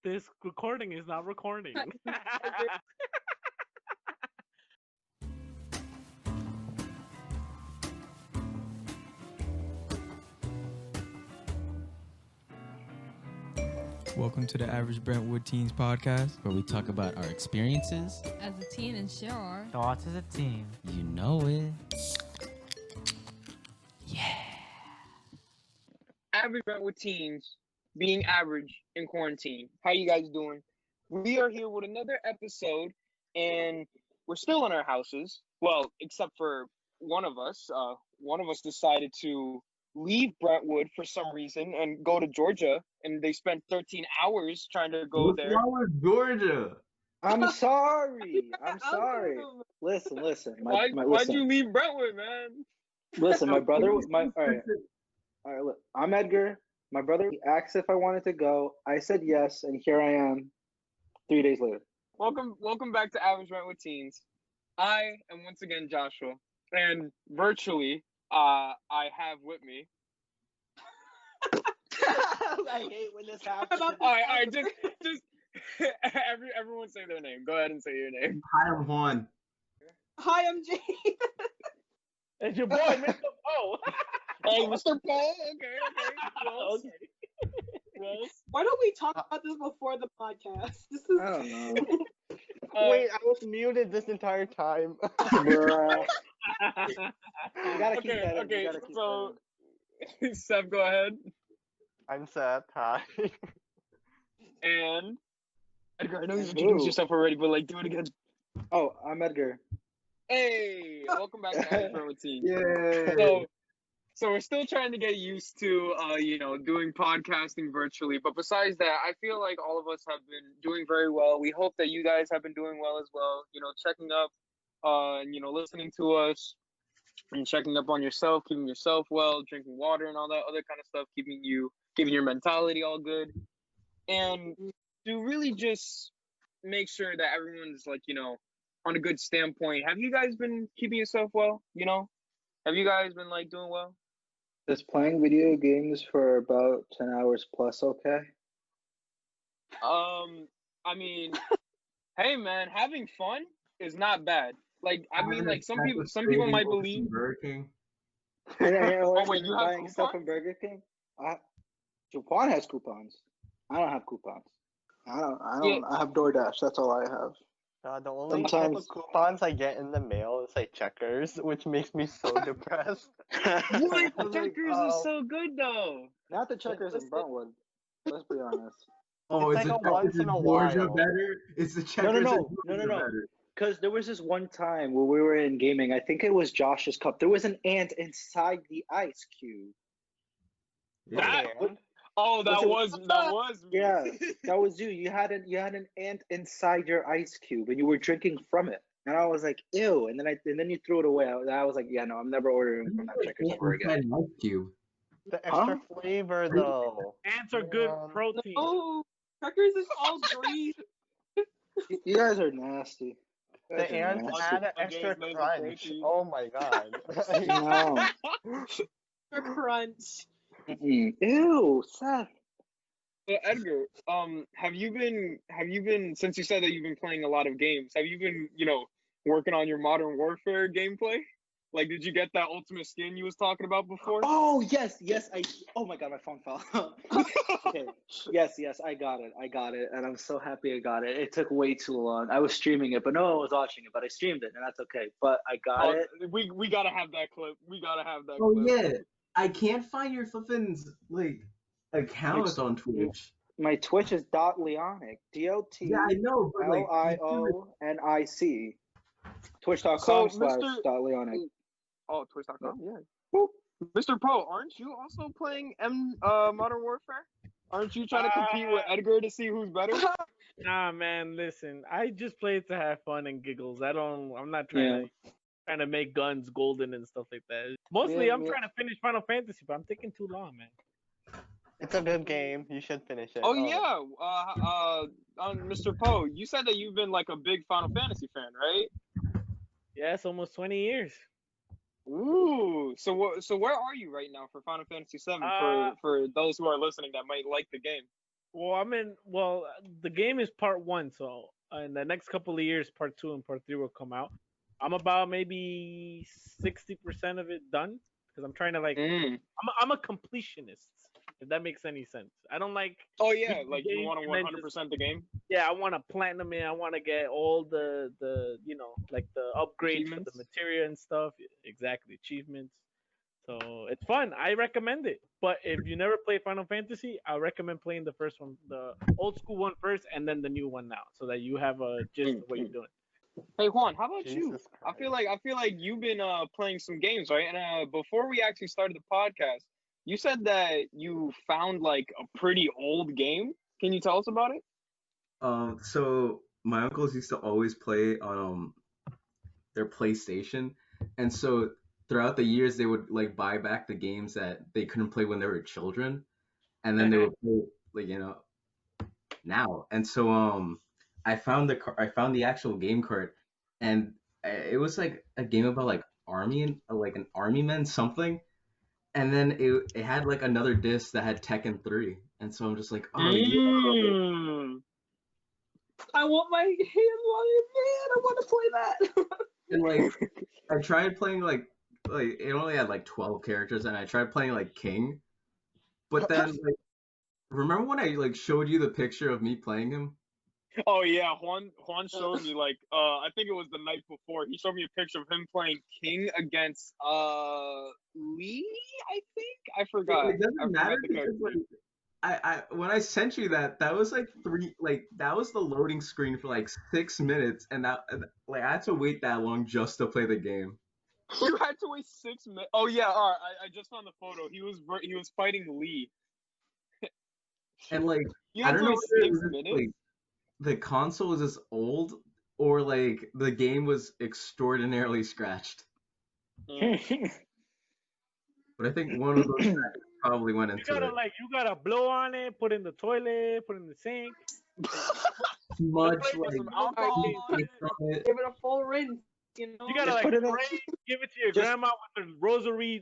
This recording is not recording. Welcome to the Average Brentwood Teens podcast. where we talk about our experiences. As a teen and share our thoughts as a team. You know it. Average Brentwood teens being average in quarantine. How you guys doing? We are here with another episode, and we're still in our houses. Well, except for one of us. One of us decided to leave Brentwood for some reason and go to Georgia, and they spent 13 hours trying to go there. What's wrong with Georgia? I'm sorry. Listen. Why'd you leave Brentwood, man? Listen, my brother. All right. Look, I'm Edgar. My brother asked if I wanted to go. I said yes, and here I am, 3 days later. Welcome back to Average Brentwood Teens. I am once again Joshua, and virtually, I have with me. I hate when this happens. All right, just everyone say their name. Go ahead and say your name. Hi, I'm Juan. Hi, I'm Jane. It's your boy, Mr. Poe. Hey, Mr. Paul. Okay. Wells. Wells. Why don't we talk about this before the podcast? This is. I don't know. Wait, I was muted this entire time. Bruh. You gotta keep that in. Okay. You gotta keep So, that in. Seth, go ahead. I'm Seth. Hi. And Edgar, I know you introduced yourself already, but like, do it again. Oh, I'm Edgar. Hey, welcome back to Average Brentwood Teens. Yay! So we're still trying to get used to, doing podcasting virtually. But besides that, I feel like all of us have been doing very well. We hope that you guys have been doing well as well. Checking up, listening to us, and checking up on yourself, keeping yourself well, drinking water and all that other kind of stuff, keeping your mentality all good, and to really just make sure that everyone's on a good standpoint. Have you guys been keeping yourself well? Have you guys been doing well? Is playing video games for about 10 hours plus okay? I mean, hey man, having fun is not bad. Some people might believe. Burger King. Oh wait, you have buying stuff from Burger King? Juan has coupons. I don't have coupons. I don't. I have DoorDash. That's all I have. The only type of coupons I get in the mail is Checkers, which makes me so depressed. What? Checkers is so good though. Not the Checkers in Brentwood. Let's be honest. Oh, it's is like a once in a Georgia while. better? Is the Checkers No. better? Because there was this one time where we were in gaming. I think it was Josh's cup. There was an ant inside the ice cube. Yeah. That was me. Yeah, that was you. You had an ant inside your ice cube, and you were drinking from it. And I was like, ew. And then you threw it away. I was like, yeah, no, I'm never ordering from that Checkers ever again. The extra flavor, though. Ants are good protein. Oh, Checkers is all green. You guys are nasty. The ants add an extra crunch. Oh my god. No. For crunch. Ew, Seth. So Edgar, have you been since you said that you've been playing a lot of games, have you been, working on your Modern Warfare gameplay? Did you get that ultimate skin you was talking about before? Oh yes. Oh my god, my phone fell. Okay. Yes, I got it, and I'm so happy I got it. It took way too long. I was streaming it, but no one was watching it. But I streamed it, and that's okay. But I got it. We gotta have that clip. Oh yeah. I can't find your flippin's account on Twitch. My Twitch is .Leonic. Yeah, I know, but LIONIC. Twitch.com/.Leonic. Oh, Twitch.com. Yeah. Mr. Poe, aren't you also playing Modern Warfare? Aren't you trying to compete with Edgar to see who's better? Nah, man. Listen, I just play it to have fun and giggles. I'm not trying to make guns golden and stuff like that. Mostly, I'm trying to finish Final Fantasy, but I'm taking too long, man. It's a good game. You should finish it. Oh yeah. Mr. Poe, you said that you've been a big Final Fantasy fan, right? Yeah, it's almost 20 years. Ooh. So where are you right now for Final Fantasy VII? For those who are listening that might like the game. Well, the game is part 1, so in the next couple of years, part 2 and part 3 will come out. I'm about maybe 60% of it done because I'm trying to I'm a completionist. If that makes any sense. I don't like. Oh yeah, like you want to 100% the game. Yeah, I want to platinum it. I want to get all the like the upgrades for the materia and stuff. Exactly, achievements. So it's fun. I recommend it. But if you never play Final Fantasy, I recommend playing the first one, the old school one first, and then the new one now, so that you have a gist of what you're doing. Hey Juan, how about you? I feel like you've been playing some games, right? And before we actually started the podcast, you said that you found like a pretty old game. Can you tell us about it? So my uncles used to always play on their PlayStation, and so throughout the years they would like buy back the games that they couldn't play when they were children, and then they would play like now. And so I found the actual game card, and it was like a game about like army and like an army man something, and then it had like another disc that had Tekken 3, and so I'm just like, oh yeah. I want my hands on it, man. I want to play that. And like I tried playing like it only had like 12 characters, and I tried playing like King, but then like remember when I like showed you the picture of me playing him? Oh yeah, Juan showed me like I think it was the night before. He showed me a picture of him playing King against Lee, I think. I forgot. It doesn't matter because like I when I sent you that was like that was the loading screen for like 6 minutes, and that like I had to wait that long just to play the game. You had to wait 6 minutes. Oh yeah, all right. I just found the photo. He was fighting Lee. And like I don't know if like the console was just old or like the game was extraordinarily scratched. But I think one of those probably went into it. You gotta blow on it, put in the toilet, put in the sink. Much like give it a full rinse. You gotta like give it to your grandma with a rosary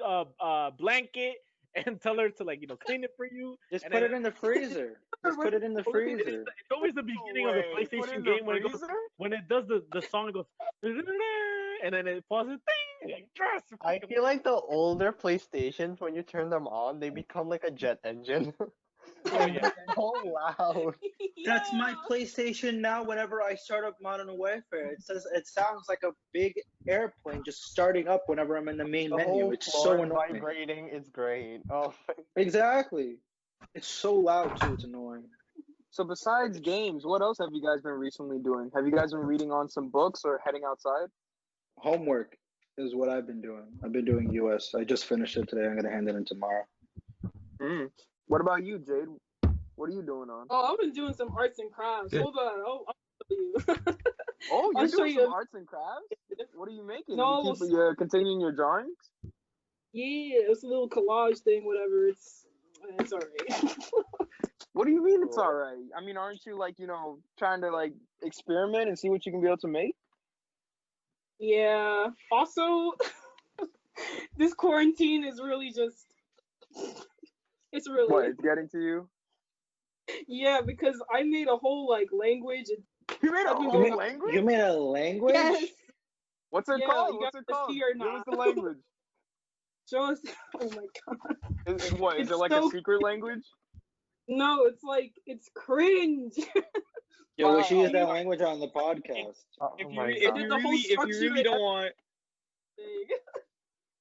blanket and tell her to like clean it for you. Just put it in the freezer. Just put it in the freezer. It's always the beginning of the PlayStation game when it does the song, it goes and then it pauses. I feel like the older PlayStations, when you turn them on, they become like a jet engine. So loud. That's my PlayStation now. Whenever I start up Modern Warfare, it sounds like a big airplane just starting up whenever I'm in the main menu. It's so annoying. Vibrating. It's great. Oh. Exactly. It's so loud too. It's annoying. So besides games, what else have you guys been recently doing? Have you guys been reading on some books or heading outside? Homework is what I've been doing. I've been doing US. I just finished it today. I'm gonna hand it in tomorrow. What about you, Jade? What are you doing on? Oh, I've been doing some arts and crafts. Hold on. I'll show you. Oh, you're doing some arts and crafts? What are you making? No, you're continuing your drawings? Yeah, it's a little collage thing, whatever. It's alright. What do you mean it's alright? I mean, aren't you like, trying to like experiment and see what you can be able to make? Yeah. Also, this quarantine is really just... It's really... What, it's getting to you? Yeah, because I made a whole, like, language. You made a whole language? You made a language? Yes. What's it called? What's it called? Give us the language. Show us... Oh, my God. Is it like a secret language? No, it's like, it's cringe. Yo, we should use that language on the podcast.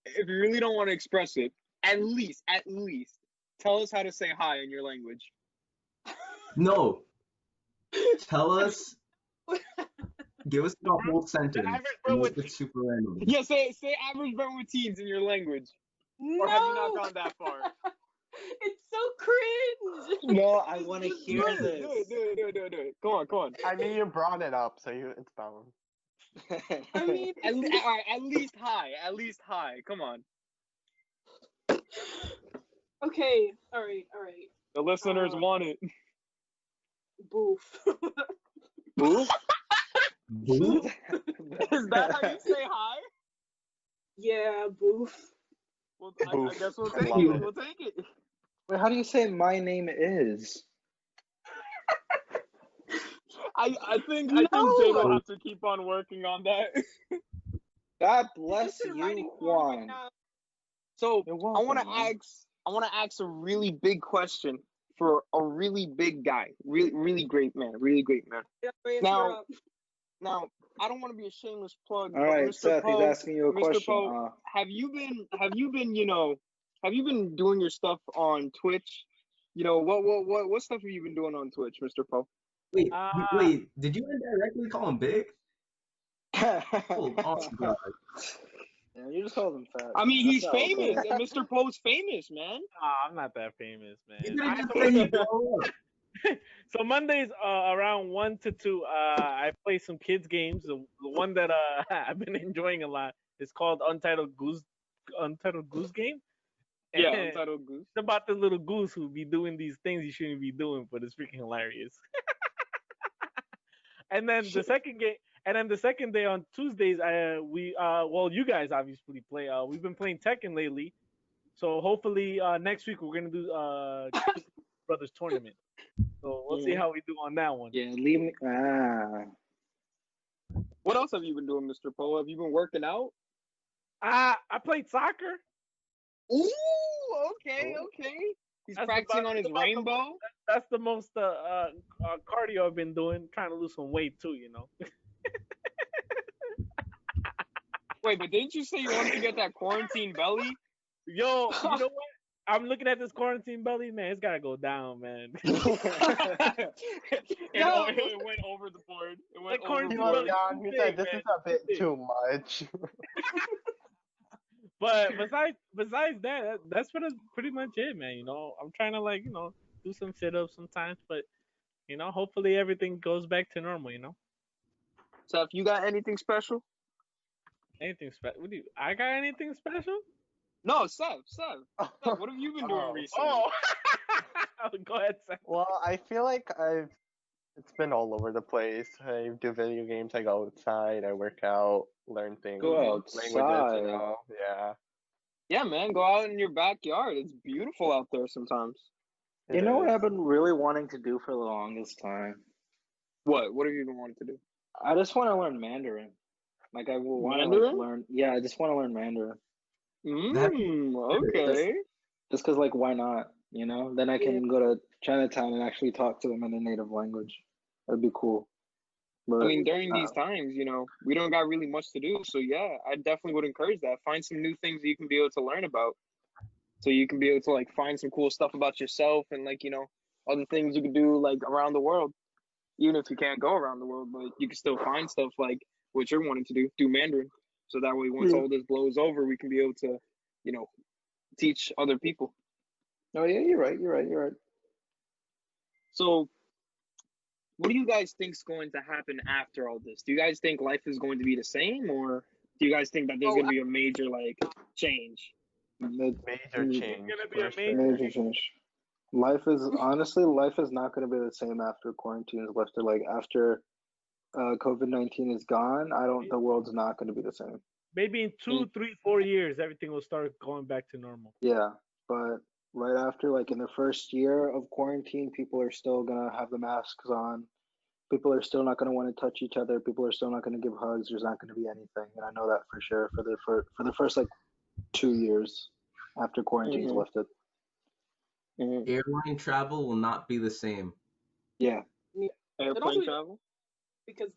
If you really don't want to express it, at least tell us how to say hi in your language. No. Tell us. Give us the whole sentence. It's super random. Yeah, say average Brentwood teens in your language. No. Or have you not gone that far? It's so cringe. No, I want to hear this. Do it. Go on. I mean, you brought it up, so it's bound. I mean, at least hi. Come on. Okay. All right. The listeners want it. Boof. Boof? Boof? Is that how you say hi? Yeah, boof. Well, I guess we'll take it. Wait, how do you say my name is? I think Jay will have to keep on working on that. God bless Listen, you, writing form right Juan. now. So You're I want welcome, man. I want to ask a really big question for a really big guy, really great man. Yeah, Reyes, Now, you're up. Now, I don't want to be a shameless plug, All but right, Mr. Seth, he's Poe, asking you a Mr. question. Poe, have you been doing your stuff on Twitch? What stuff have you been doing on Twitch, Mr. Poe? Wait, Uh, wait, did you indirectly call him big? Hold on, God. Yeah, you just called him fat. I mean, That's he's not famous, okay. and Mr. Poe's famous, man. I'm not that famous, man. You didn't just say you blow up. So Mondays around 1 to 2, I play some kids games. The one that I've been enjoying a lot is called Untitled Goose Game. Yeah, And Untitled Goose. it's about the little goose who be doing these things you shouldn't be doing, but it's freaking hilarious. And then the second day on Tuesdays, you guys obviously play. We've been playing Tekken lately, so hopefully next week we're gonna do brothers tournament. So we'll see how we do on that one. Yeah, leave me. What else have you been doing, Mr. Poe? Have you been working out? I played soccer. Ooh, okay. He's That's practicing about- on his that's about the rainbow. That's the most cardio I've been doing, trying to lose some weight too. Wait, but didn't you say you wanted to get that quarantine belly? Yo, you know what? I'm looking at this quarantine belly, man. It's gotta go down, man. It went over the board. It went Like quarantine overboard. belly. John, he said this man. is a bit too much. But besides that, that's pretty much it, man. I'm trying to do some sit-ups sometimes, but hopefully everything goes back to normal. So, if you got anything special? Anything special? I got anything special? No, Seth, what have you been doing recently? Oh, go ahead, Seth. Well, I feel like it's been all over the place. I do video games, I go outside, I work out, learn things. Go languages, outside. Yeah. Yeah, man, go out in your backyard. It's beautiful out there sometimes. You know what I've been really wanting to do for the longest time? What? What have you been wanting to do? I just want to learn Mandarin. Like I will want to Mandarin? learn. Yeah, I just want to learn Mandarin. Okay. Just because, like, why not? Then I can go to Chinatown and actually talk to them in their native language. That'd be cool. But, I mean, during these times, we don't got really much to do. So, yeah, I definitely would encourage that. Find some new things that you can be able to learn about. So you can be able to, like, find some cool stuff about yourself and, like, other things you can do, like, around the world. Even if you can't go around the world, but you can still find stuff like what you're wanting to do Mandarin. So that way, once all this blows over, we can be able to, teach other people. Oh, yeah, you're right. So, what do you guys think is going to happen after all this? Do you guys think life is going to be the same, or do you guys think that there's going to be a major change? Major change. It's gonna be a Major change. Life is not going to be the same after quarantine is lifted. Like after COVID-19 is gone, the world's not going to be the same. Maybe in 2, 3, 4 years, everything will start going back to normal. Yeah, but right after, like in the first year of quarantine, people are still gonna have the masks on. People are still not gonna want to touch each other. People are still not gonna give hugs. There's not gonna be anything, and I know that for sure. For the first 2 years after quarantine is lifted. Airline travel will not be the same. Yeah. Airplane travel? Because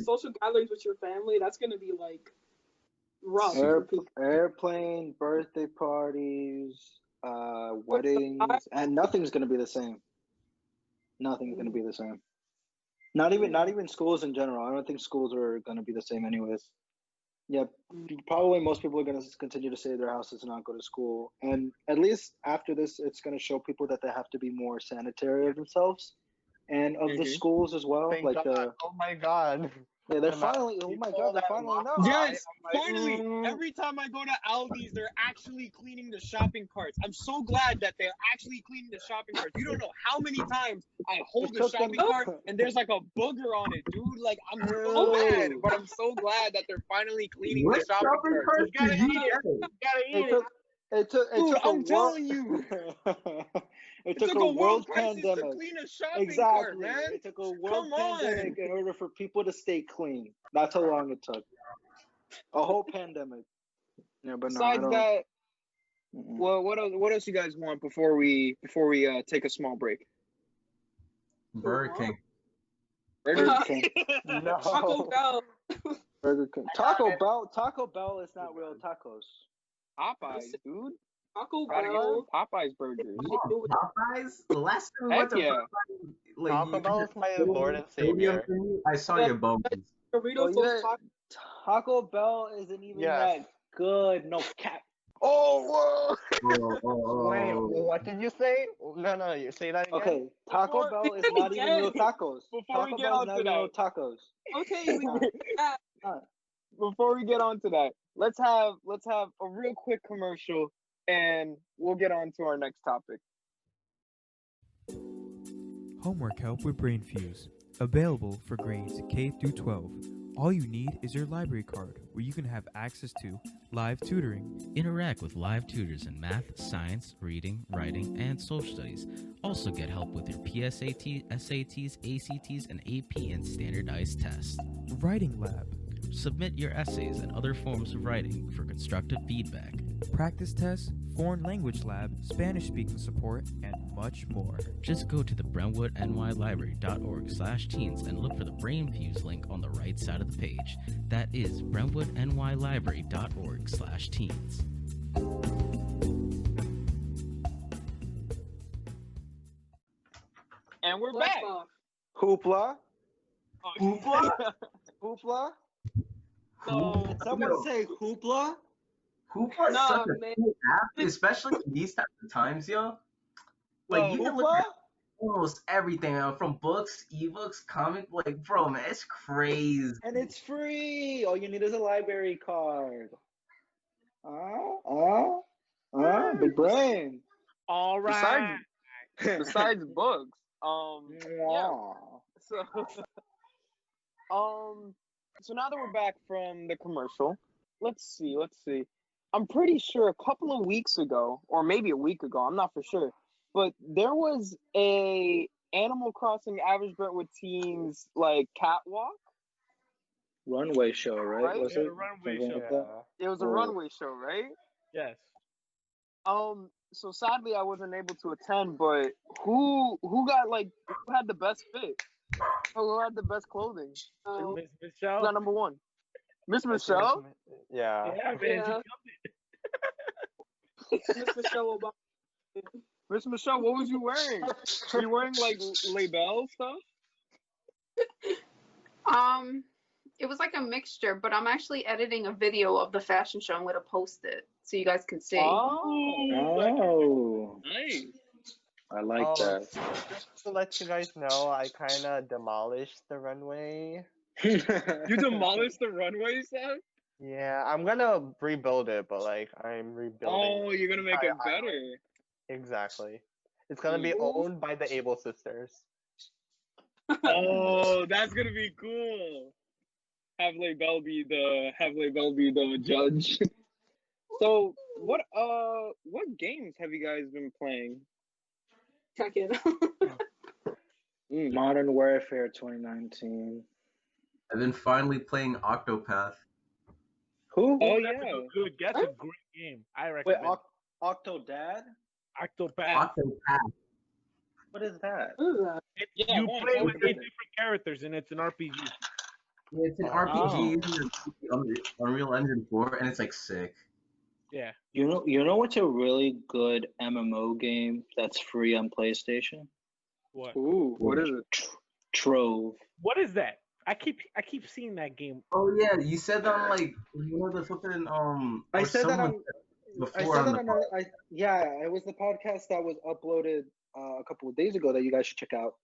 social gatherings with your family, that's gonna be rough. Airplane, birthday parties, weddings, and nothing's gonna be the same. Nothing's gonna be the same. Not even schools in general. I don't think schools are gonna be the same anyways. Yeah, probably most people are gonna continue to stay at their houses and not go to school. And at least after this, it's gonna show people that they have to be more sanitary of themselves and of the schools as well. Oh my god. Yeah, they're finally. Oh my god, they're finally not. Yes, finally. Every time I go to Aldi's, they're actually cleaning the shopping carts. I'm so glad that they're actually cleaning the shopping carts. You don't know how many times I hold the shopping cart and there's a booger on it, dude. I'm so mad, but I'm so glad that they're finally cleaning the shopping carts. You gotta eat it. It took Dude, a I'm world. telling you. It took took a world crisis to pandemic. clean a shopping Exactly. cart, man. It took a world Come on. pandemic in order for people to stay clean. That's how long it took. A whole pandemic. Yeah, but no, I Besides don't. that, Mm-mm. well, what else you guys want before we take a small break? Burger King. Burger King. No. Taco Bell. Burger King. Taco Bell. Taco Bell is not real tacos. Popeyes, dude. Taco Gotta get Bell. some Popeyes burgers. Popeyes? The last time we Heck went to yeah. Popeyes, like, Taco you Bell could is my go Lord to and the stadium Savior. menu, I saw your bones. Doritos, Oh, those yeah. Taco Bell isn't even Yes. that good. No cap. Oh, whoa. Wait, what did you say? No, you say that again? Okay, Taco Before- Bell is not even real tacos. Before we Taco get Bell is on not to even real that. tacos. Okay, Before we get on to that, let's have a real quick commercial, and we'll get on to our next topic. Homework help with BrainFuse. Available for grades K through 12. All you need is your library card, where you can have access to live tutoring. Interact with live tutors in math, science, reading, writing, and social studies. Also get help with your PSAT, SATs, ACTs, and AP and standardized tests. Writing lab. Submit your essays and other forms of writing for constructive feedback. Practice tests, foreign language lab, Spanish speaking support, and much more. Just go to the BrentwoodNYLibrary.org/teens and look for the BrainFuse link on the right side of the page. That is BrentwoodNYLibrary.org/teens. And we're Blast back. off. Hoopla. Hoopla? Hoopla. So, Did someone say hoopla? Hoopla is No, such a man. cool app, especially in these types of times, yo. Like, you can look Hoopla? at almost everything, from books, ebooks, comic, like, bro, man, it's crazy. And it's free. All you need is a library card. Big brain. All right. besides books, yeah. So, so now that we're back from the commercial, let's see. I'm pretty sure a couple of weeks ago, or maybe a week ago, I'm not for sure, but there was a Animal Crossing Average Brentwood Teens like catwalk. Runway show, right? Right? Was Yeah, it? the runway Something show. like that? It was a Oh. runway show, right? Yes. So sadly I wasn't able to attend, but who had the best fit? Who had the best clothing? Miss Who Michelle. got number one? Miss Michelle? Yeah. Yeah, man. Yeah. She killed it. Miss Michelle Obama. Miss Michelle, what was you wearing? Were you wearing like label stuff? It was like a mixture, but I'm actually editing a video of the fashion show. I'm gonna post it so you guys can see. Oh, Nice. I like that. Just to let you guys know, I kind of demolished the runway. You demolished the runway stuff? Yeah, I'm gonna rebuild it, but like I'm rebuilding. Oh, you're gonna make it better. Exactly. It's gonna be Ooh. owned by the Able sisters. Oh, that's gonna be cool. Have Label be the judge. So what games have you guys been playing? Check-in. Modern Warfare 2019. I've been finally playing Octopath. Who? Oh That's yeah. a good. That's a great game. I Wait, recommend. Octodad? Octopath. Octopath. What is that? What is that? Yeah, You go on, play tell with me 8 about it. different characters, and it's an RPG. It's an RPG using Unreal Engine 4, and it's like sick. Yeah. You know what's a really good MMO game that's free on PlayStation? What? Ooh, what is it? Trove. What is that? I keep seeing that game. Oh yeah, you said that on like the flipping I or said that someone on. before I said on that the on. Yeah, it was the podcast that was uploaded a couple of days ago that you guys should check out.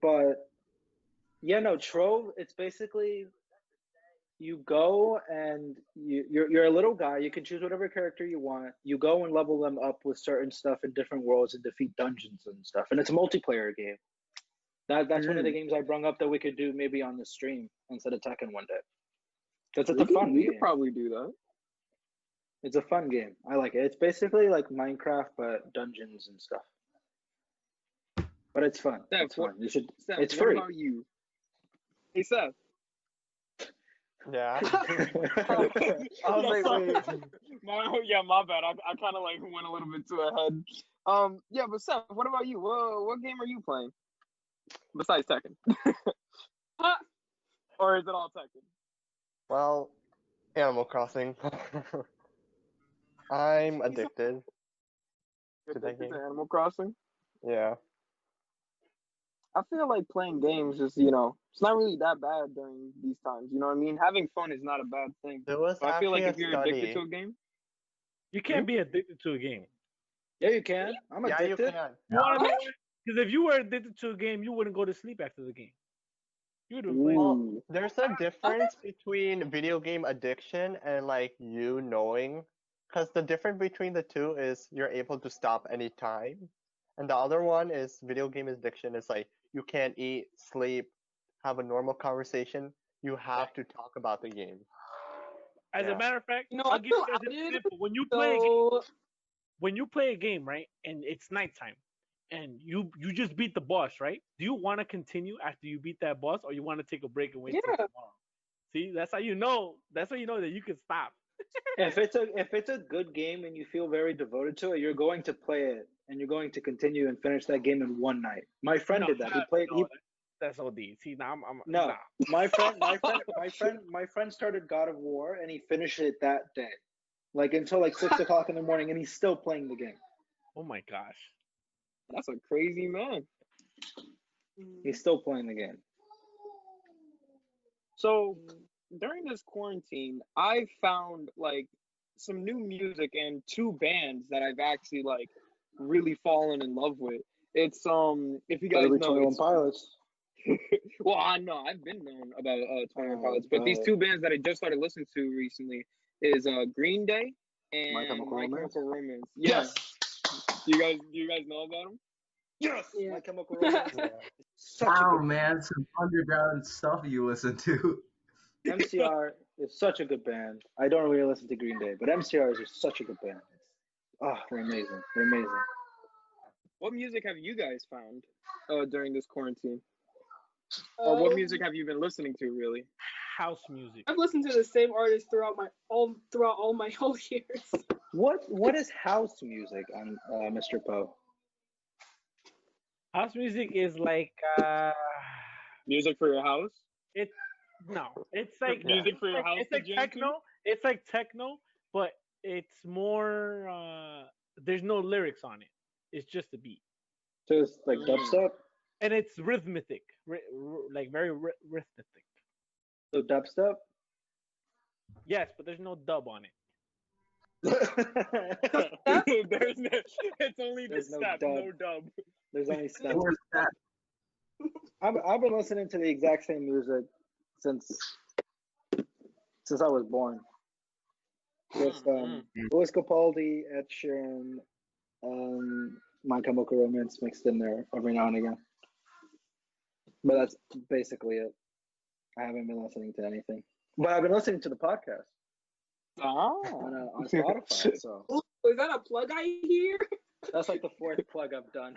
But yeah, no, Trove. It's basically you go and you're a little guy. You can choose whatever character you want. You go and level them up with certain stuff in different worlds and defeat dungeons and stuff. And it's a multiplayer game. That's one of the games I brung up that we could do maybe on the stream instead of Tekken one day. Because it's a fun We game. could probably do that. It's a fun game. I like it. It's basically like Minecraft but dungeons and stuff. But it's fun. Steph, It's fun. You should. Steph, It's what free. about you? Hey, Seth. Yeah. I Yeah, was like, sorry. wait. My bad. I kind of like went a little bit too ahead. Yeah, but Seth, what about you? What game are you playing besides Tekken? Or is it all Tekken? Well, Animal Crossing. I'm addicted to that Addicted game. to Animal Crossing? Yeah. I feel like playing games is, it's not really that bad during these times. You know what I mean? Having fun is not a bad thing. There was But I feel like actually if a you're addicted study. to a game, You can't be addicted to a game. Yeah, you can. I'm Yeah, you addicted. can. You want to know why? Because if you were addicted to a game, you wouldn't go to sleep after the game. You would have been playing. Ooh. There's a difference between video game addiction and like you knowing, because the difference between the two is you're able to stop anytime, and the other one is video game addiction is like you can't eat, sleep, have a normal conversation. You have to talk about the game. As Yeah. a matter of fact, You know, I'll I give you feel guys an outed, example. When you play a game, right, and it's nighttime, and you just beat the boss, right? Do you want to continue after you beat that boss, or you want to take a break and wait till Yeah. tomorrow? See, that's how you know. That's how you know that you can stop. If it's a good game and you feel very devoted to it, you're going to play it and you're going to continue and finish that game in one night. My friend No, did that. He played. no, that's OD. See, now I'm No, nah. my friend started God of War and he finished it that day, like until like 6 o'clock in the morning, and he's still playing the game. Oh my gosh. That's a crazy man. He's still playing the game. So during this quarantine, I found like some new music and two bands that I've actually like really fallen in love with. It's if you guys Early know, 21 Pilots. well, I know I've been known about 21 Pilots, but these two bands that I just started listening to recently is Green Day and My Chemical My Romance? Chemical Romance. Yes. Do you guys know about them? Yes. Yeah. My Chemical Romance. Yeah. Such a Wow, good man, some underground stuff you listen to. MCR is such a good band. I don't really listen to Green Day, but MCR is just such a good band. They're amazing. They're amazing. What music have you guys found during this quarantine? Or what music have you been listening to, really? House music. I've listened to the same artist throughout all my whole years. What is house music on Mr. Poe? House music is like Music for your house? it's like Music for your house It's to like jam techno. to? It's like techno, but it's more. There's no lyrics on it. It's just a beat, Just like dubstep? and it's rhythmic, like very rhythmic. So dubstep? Yes, but there's no dub on it. There's no, it's only the There's no step, dub. no dub. There's only steps. Where's that? I've been listening to the exact same music since I was born. Just Louis Capaldi, Ed Sheeran, My Chemical Romance mixed in there every now and again. But that's basically it. I haven't been listening to anything. But I've been listening to the podcast on Spotify. So Ooh, is that a plug I hear? that's like the fourth plug I've done.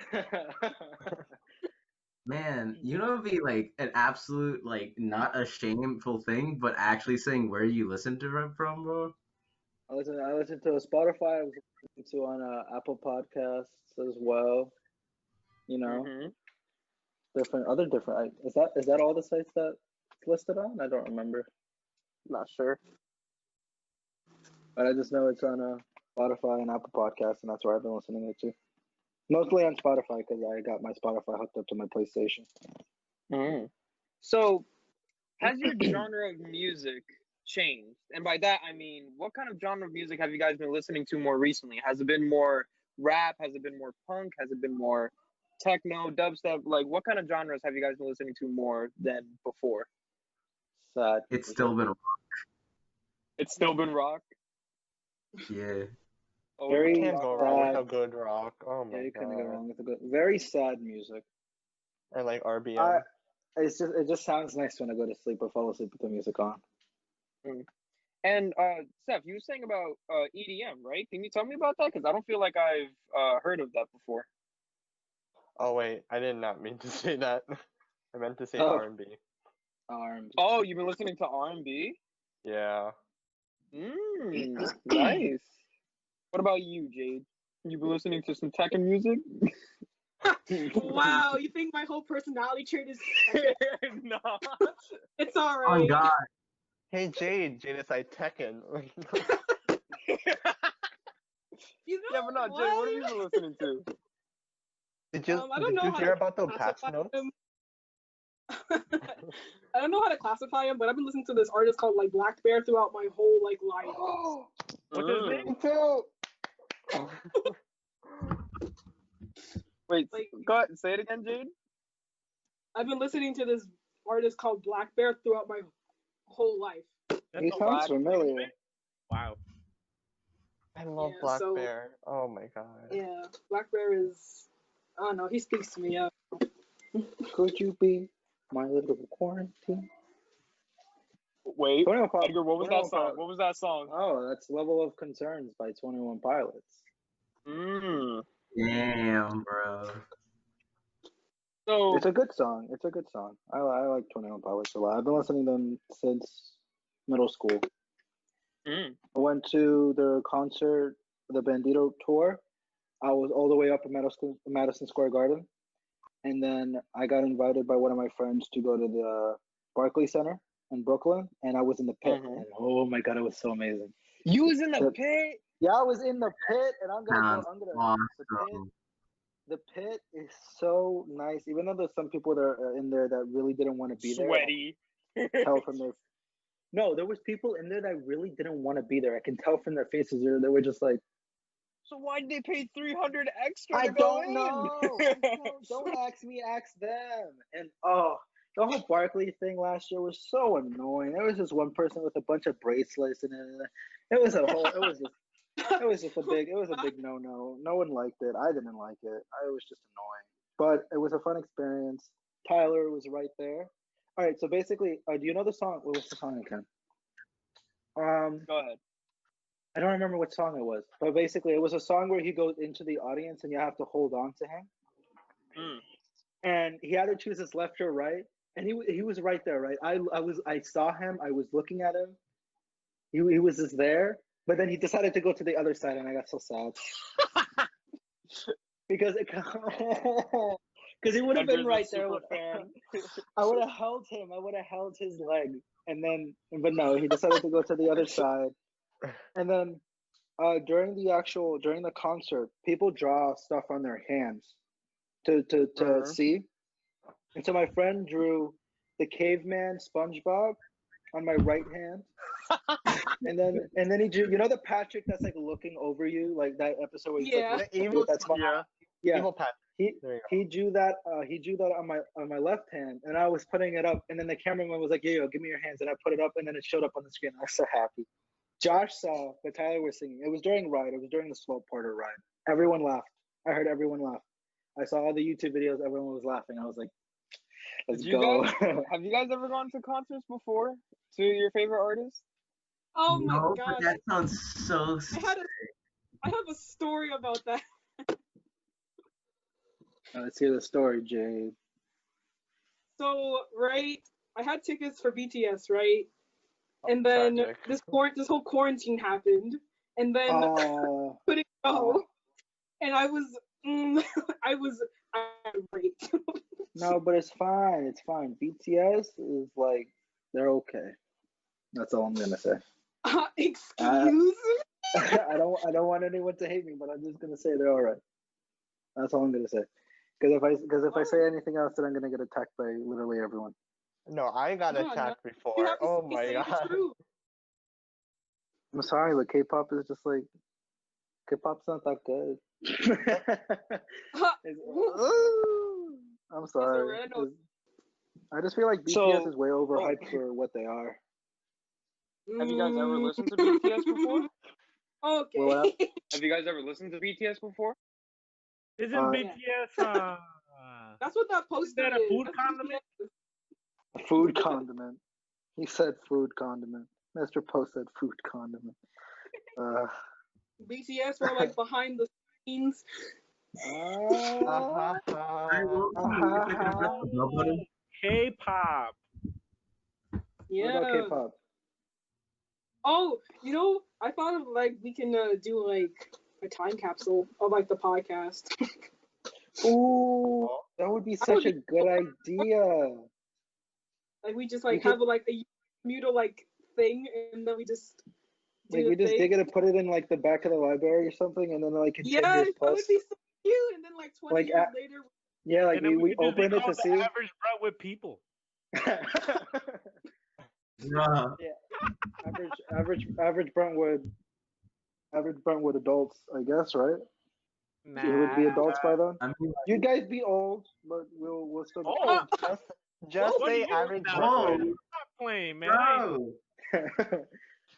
Man, you know, it'd be like an absolute, like, not a shameful thing, but actually saying where you listen to it from, bro. I listen to Spotify. I was listening to on Apple Podcasts as well. You know, different. Is that all the sites that it's listed on? I don't remember. Not sure. But I just know it's on Spotify and Apple Podcasts, and that's where I've been listening it to. Mostly on Spotify because I got my Spotify hooked up to my PlayStation. So, has your genre of music changed? And by that, I mean, what kind of genre of music have you guys been listening to more recently? Has it been more rap? Has it been more punk? Has it been more techno, dubstep? Like, what kind of genres have you guys been listening to more than before? Sad. It's still been a It's still been rock? yeah. Oh, Very You can't go wrong with sad. a good rock. Oh Yeah, my you couldn't go god. wrong with a good. Very sad music. And like RBM. It just sounds nice when I go to sleep or fall asleep with the music on. And Seth, you were saying about EDM, right? Can you tell me about that? Because I don't feel like I've heard of that before. Oh wait, I did not mean to say that. I meant to say Oh. R&B. R&B. Oh, you've been listening to R&B? Yeah. Nice. What about you, Jade? You been listening to some Tekken music? Wow, you think my whole personality trait is? No. It's alright. On God. Hey Jade is like Tekken. You know Yeah, but no, Jade, what have you been listening to? Did you I don't know how hear to about the patch classify notes? him. I don't know how to classify him, but I've been listening to this artist called like Black Bear throughout my whole like life. What's his name? Me too. Wait, Like- go ahead, say it again, Jade. I've been listening to this artist called Black Bear throughout my whole life. He a sounds Black familiar. Bear? Wow. I love Yeah, Black so- Bear. Oh my god. Yeah, Black Bear is. I don't know. He speaks to me. Yeah. Could you be my little quarantine? Wait, 21 Pilots. Edgar, what was 21 that song? Pilots. What was that song? Oh, that's Level of Concerns by 21 Pilots. Damn, bro. So, It's a good song. It's a good song. I like 21 Pilots a lot. I've been listening to them since middle school. I went to their concert, the Bandito tour. I was all the way up in Madison Square Garden. And then I got invited by one of my friends to go to the Barclays Center in Brooklyn. And I was in the pit. And oh my God, it was so amazing. you was in the pit? Yeah, I was in the pit. And I'm going to Awesome. the pit is so nice. Even though there's some people that are in there that really didn't want to be Sweaty. there. I can tell from their... No, there was people in there that really didn't want to be there. I can tell from their faces. They were just like, So why did they pay $300 extra I to go don't in? know. Don't ask me, ask them. And the whole Barkley thing last year was so annoying. There was just one person with a bunch of bracelets and it was just a big no. No one liked it. I didn't like it. I was just annoying. But it was a fun experience. Tyler was right there. All right, so basically, do you know the song? What was the song again? Go ahead. I don't remember what song it was, but basically it was a song where he goes into the audience and you have to hold on to him. And he had to choose his left or right, and he was right there, right? I saw him, I was looking at him. He was just there, but then he decided to go to the other side, and I got so sad. because he would have been right there. I would have held him. I would have held his leg, but no, he decided to go to the other side. And then during the concert, people draw stuff on their hands to see. And so my friend drew the caveman SpongeBob on my right hand. and then he drew, the Patrick that's like looking over you, like that episode where he's like The evil, that's yeah. Evil Patrick. He drew that on my left hand, and I was putting it up, and then the cameraman was like, yo, give me your hands, and I put it up, and then it showed up on the screen. I was so happy. Josh saw, but Tyler was singing. It was during Ride. It was during the slow part of Ride. Everyone laughed. I heard everyone laugh. I saw all the YouTube videos. Everyone was laughing. I was like, let's go. Have you guys ever gone to concerts before? To your favorite artist? Oh No, my but gosh. that sounds so sick. I have a story about that. Let's hear the story, Jade. So, right, I had tickets for BTS, right? And then this whole quarantine happened, and then couldn't go, and I was irate. No, but it's fine. It's fine. BTS is like, they're okay. That's all I'm gonna say. Excuse me? I don't want anyone to hate me, but I'm just gonna say they're all right. That's all I'm gonna say. Because if I say anything else, then I'm gonna get attacked by literally everyone. No, I got attacked before. Oh my god. I'm sorry, but K-pop is just like, K-pop's not that good. I'm sorry. I just feel like BTS is way overhyped for what they are. Have you guys ever listened to BTS before? Okay. Have you guys ever listened to BTS before? Isn't BTS that's what that poster is? That a food condiment? Food condiment. He said food condiment. Mr. Post said food condiment. BTS were like behind the scenes. K-pop. Yeah. What about K-pop? Oh, I thought of like we can do like a time capsule of like the podcast. Ooh, that would be such a good idea. Like we just like have like a mutal like thing, and then we just dig it and put it in like the back of the library or something, and then like continuous that would be so cute. And then like 20 years later. Yeah, like we open it to see. Average Brentwood people. Yeah. Average Brentwood adults, I guess, right? Nah. You would be adults by then. You guys be old, but we'll still. Just say average. Stop playing, man.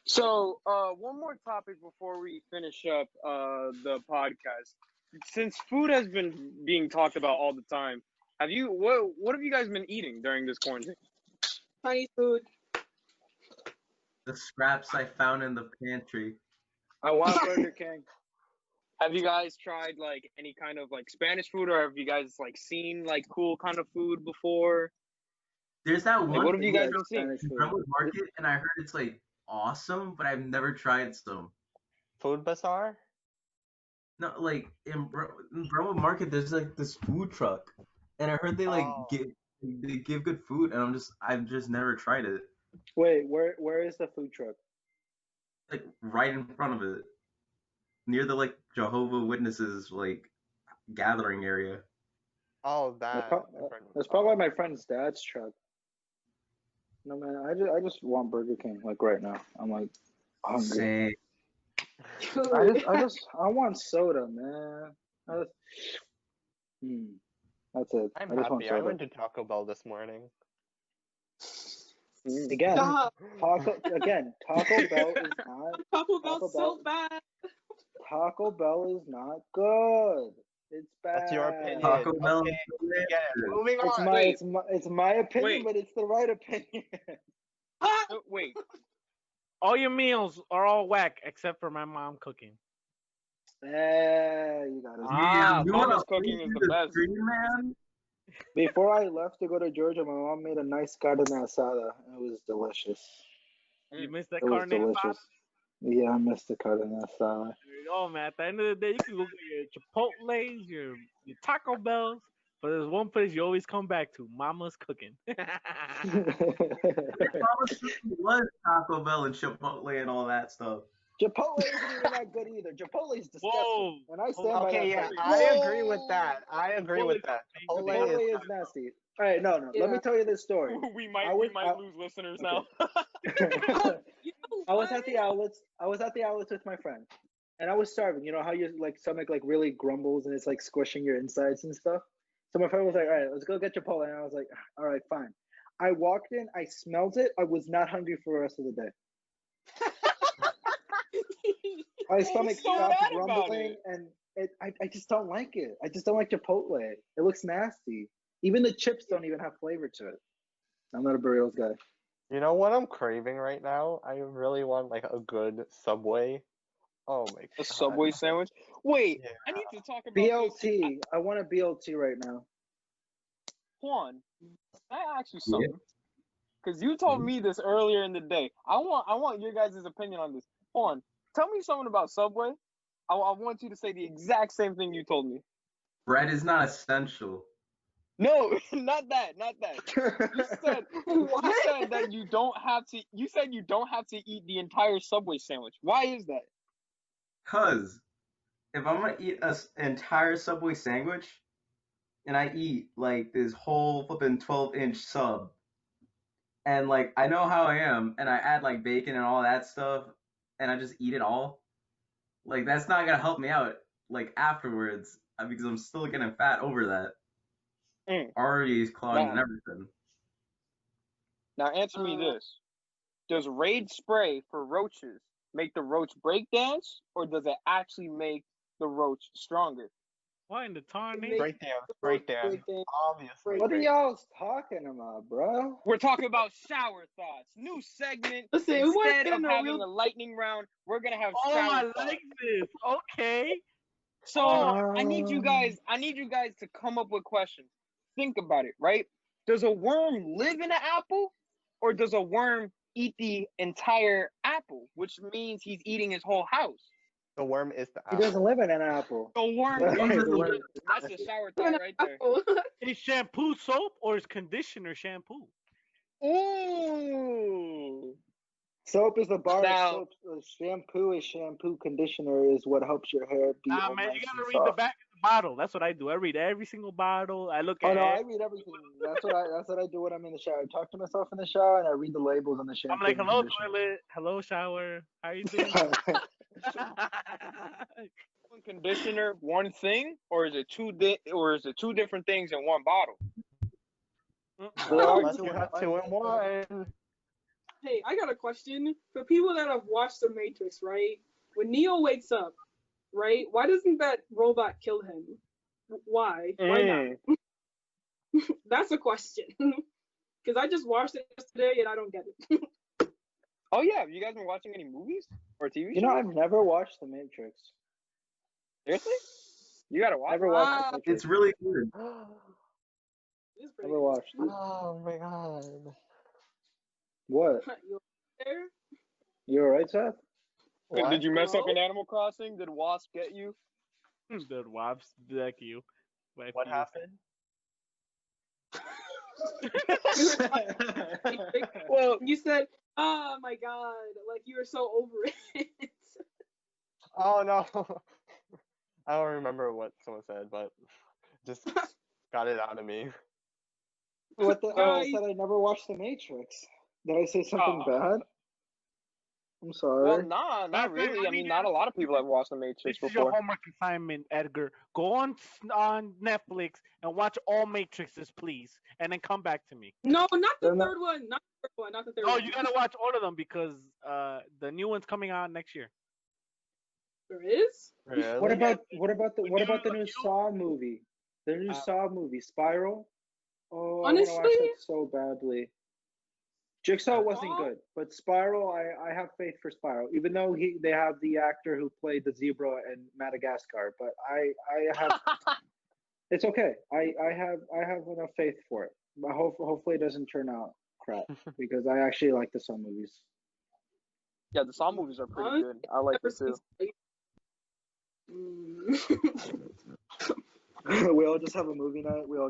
So, one more topic before we finish up the podcast. Since food has been being talked about all the time, what have you guys been eating during this quarantine? Chinese food. The scraps I found in the pantry. I want Burger King. Have you guys tried like any kind of like Spanish food, or have you guys like seen like cool kind of food before? There's that one. What have you guys been seeing? Brentwood Market, and I heard it's like awesome, but I've never tried some. Food Bazaar? No, like in Brentwood Market, there's like this food truck, and I heard they like give good food, and I've just never tried it. Wait, where is the food truck? Like right in front of it, near the like Jehovah Witnesses like gathering area. Oh, that's probably my friend's dad's truck. No man, I just want Burger King like right now. I'm like hungry. I want soda, man. That's it. I'm happy. I went to Taco Bell this morning. Again, Taco Bell is not. Taco Bell's so bad. Taco Bell is not good. It's bad. That's your opinion. Taco Bell. Okay. Moving on. It's my opinion, but it's the right opinion. Wait. All your meals are all whack except for my mom cooking. Yeah, you got it. Mama's cooking is the best. Man. Before I left to go to Georgia, my mom made a nice carne asada. It was delicious. You missed that carne asada? Yeah, I missed the carne asada. There you go, man. At the end of the day, you can go get your Chipotle's, your Taco Bells, but there's one place you always come back to: Mama's cooking. Mama's cooking was Taco Bell and Chipotle and all that stuff. Chipotle isn't even that good either. Chipotle is disgusting. Whoa. And I stand by that. I agree with that. Chipotle is nasty. All right, no. Yeah. Let me tell you this story. we might lose listeners now. I was at the outlets with my friend, and I was starving. You know how your like stomach like really grumbles and it's like squishing your insides and stuff. So my friend was like, "All right, let's go get Chipotle," and I was like, "All right, fine." I walked in, I smelled it. I was not hungry for the rest of the day. My stomach stopped grumbling, and I just don't like it. I just don't like Chipotle. It looks nasty. Even the chips don't even have flavor to it. I'm not a burritos guy. You know what I'm craving right now? I really want like a good Subway. Oh my god. A Subway sandwich? Wait, yeah. I need to talk about BLT. This. I want a BLT right now. Juan, can I ask you something? Because you told me this earlier in the day. I want your guys' opinion on this. Juan, tell me something about Subway. I want you to say the exact same thing you told me. Bread is not essential. No, not that. You said that you don't have to. You said you don't have to eat the entire Subway sandwich. Why is that? Cause if I'm gonna eat an entire Subway sandwich, and I eat like this whole flipping 12-inch sub, and like I know how I am, and I add like bacon and all that stuff, and I just eat it all, like that's not gonna help me out like afterwards because I'm still getting fat over that. Already clogging and everything. Now answer me this. Does Raid spray for roaches make the roach break dance, or does it actually make the roach stronger? Why in the tarnation? Right there, right there. Obviously. What are y'all talking about, bro? We're talking about shower thoughts. New segment. Listen, we want to Instead get of into having real. a lightning round, we're gonna have Oh, shower I thoughts. like this. Okay. So I need you guys to come up with questions. Think about it, right? Does a worm live in an apple, or does a worm eat the entire apple, which means he's eating his whole house? The worm is the He apple. doesn't live in an apple. The worm Okay, is the worm. that's a shower thought right there. Is shampoo soap or is conditioner shampoo? Ooh. Soap is the bar. Now- Soap, shampoo is shampoo. Conditioner is what helps your hair be Nah, all man, nice you and gotta read the soft. back of the bottle. That's what I do. I read every single bottle. I look Oh at no, it. I read everything. That's what I do when I'm in the shower. I talk to myself in the shower and I read the labels on the shampoo. I'm like, and hello, conditioner. toilet. Hello, shower. How you doing? One conditioner, one thing, or is it two different things in one bottle? They are Unless two you in have one. 2 in 1. Hey, I got a question for people that have watched The Matrix, right? When Neo wakes up, right? Why doesn't that robot kill him? Why? Why not? That's a question. Because I just watched it yesterday and I don't get it. Oh yeah, you guys been watching any movies or TV shows? You know, I've never watched The Matrix. Seriously? You gotta watch. Never watched The Matrix. It's really good. It's pretty Never watched it. Oh my god. What? You there? You alright, Seth? What? Did you mess up Hello? in Animal Crossing? Did Wasp get you? The wops deck you. What happened? Well, You said, oh my god, like you were so over it. Oh no. I don't remember what someone said, but just got it out of me. What the? I Guys. said I never watched The Matrix. Did I say something bad? I'm sorry. well, nah, not really. I mean, not a lot of people have watched The Matrix This is your before. homework assignment, Edgar. Go on Netflix and watch all Matrixes, please, and then come back to me. No, not the They're not- third one. Not the third one. Not the third Oh, one. you gotta watch all of them because the new one's coming out next year. There is? Really? What about the new Saw movie? The new Saw movie, Spiral. Oh, I want to watch Honestly? that so badly. Jigsaw wasn't Saw? good, but Spiral, I have faith for Spiral. Even though they have the actor who played the zebra in Madagascar, but I have it's okay. I have enough faith for it. But hopefully it doesn't turn out crap because I actually like the Saw movies. Yeah, the Saw movies are pretty Huh? good. I like Never this too. seen We all just have a movie night. We all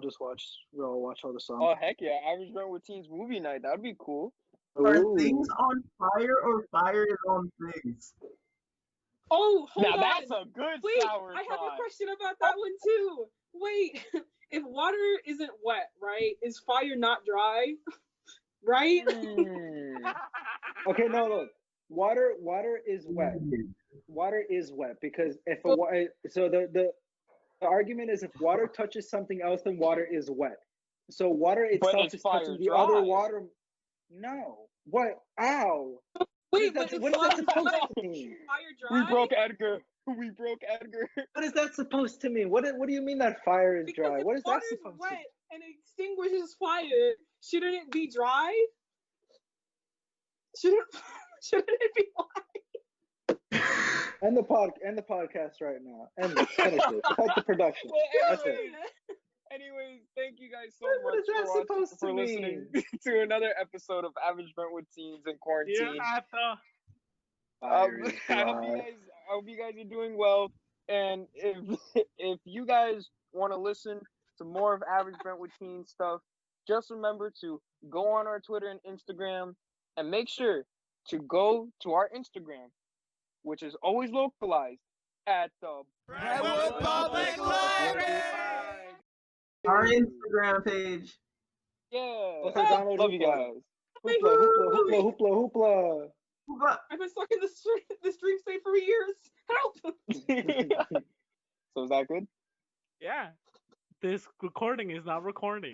watch all the songs. Oh heck yeah, Average Brentwood Teens movie night. That'd be cool. Are Ooh. things on fire or fire is on things? Oh, hold Now on. that's a good Wait, sour I have thought. a question about that one too. Wait, if water isn't wet, right? Is fire not dry? Right? Okay, no, look. Water is wet. Water is wet because if the argument is if water touches something else, then water is wet. So water itself it's is touching fire the other dry. water. No. What? Ow. Wait, What but is that water supposed dry? to mean? Fire We dry? broke Edgar. We broke Edgar. What is that supposed to mean? What do you mean that fire is Because dry? if What is that water is supposed wet to? and it extinguishes fire, shouldn't it be dry? Shouldn't it be dry? End the podcast right now. Finish it. Cut the production. Well, That's it. anyways, thank you guys so What much is that for supposed to listening mean? to another episode of Average Brentwood Teens in Quarantine. Fire is I hope dry. you guys are doing well. And if you guys want to listen to more of Average Brentwood Teen stuff, just remember to go on our Twitter and Instagram, and make sure to go to our Instagram, which is always localized at the Brentwood Public Library. Our Instagram page. Yeah. Also, download Love you Hoopla. guys. Hoopla. I've been stuck in this dream state for years. Help! So is that good? Yeah. This recording is not recording.